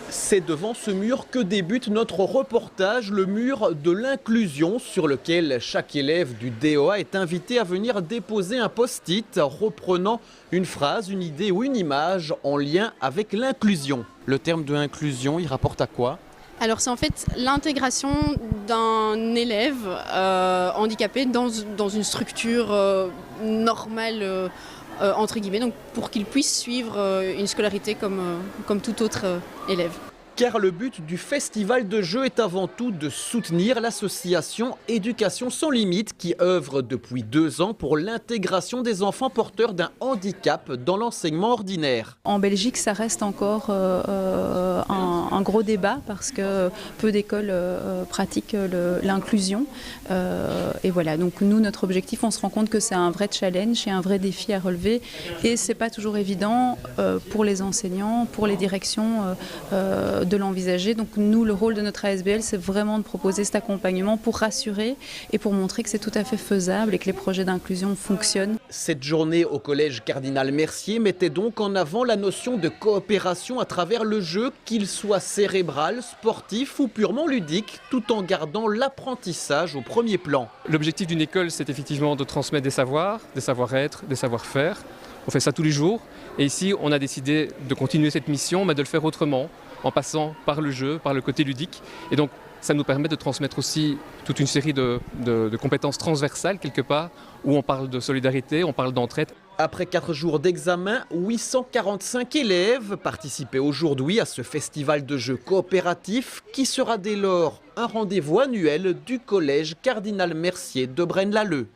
C'est devant ce mur que débute notre reportage, le mur de l'inclusion, sur lequel chaque élève du DOA est invité à venir déposer un post-it reprenant une phrase, une idée ou une image en lien avec l'inclusion. Le terme de inclusion, il rapporte à quoi ? Alors c'est en fait l'intégration d'un élève handicapé dans une structure normale, entre guillemets, donc pour qu'il puisse suivre une scolarité comme tout autre élève. Car le but du festival de jeux est avant tout de soutenir l'association Éducation sans limite qui œuvre depuis 2 ans pour l'intégration des enfants porteurs d'un handicap dans l'enseignement ordinaire. En Belgique, ça reste encore un gros débat parce que peu d'écoles pratiquent l'inclusion. Et voilà, donc nous, notre objectif, on se rend compte que c'est un vrai challenge et un vrai défi à relever. Et c'est pas toujours évident pour les enseignants, pour les directions de l'envisager. Donc nous, le rôle de notre ASBL, c'est vraiment de proposer cet accompagnement pour rassurer et pour montrer que c'est tout à fait faisable et que les projets d'inclusion fonctionnent. Cette journée au collège Cardinal Mercier mettait donc en avant la notion de coopération à travers le jeu, qu'il soit cérébral, sportif ou purement ludique, tout en gardant l'apprentissage au premier plan. L'objectif d'une école, c'est effectivement de transmettre des savoirs, des savoir-être, des savoir-faire. On fait ça tous les jours. Et ici, on a décidé de continuer cette mission, mais de le faire autrement, en passant par le jeu, par le côté ludique. Et donc, ça nous permet de transmettre aussi toute une série de compétences transversales, quelque part, où on parle de solidarité, on parle d'entraide. Après 4 jours d'examen, 845 élèves participaient aujourd'hui à ce festival de jeux coopératifs qui sera dès lors un rendez-vous annuel du collège Cardinal Mercier de Braine-l'Alleud.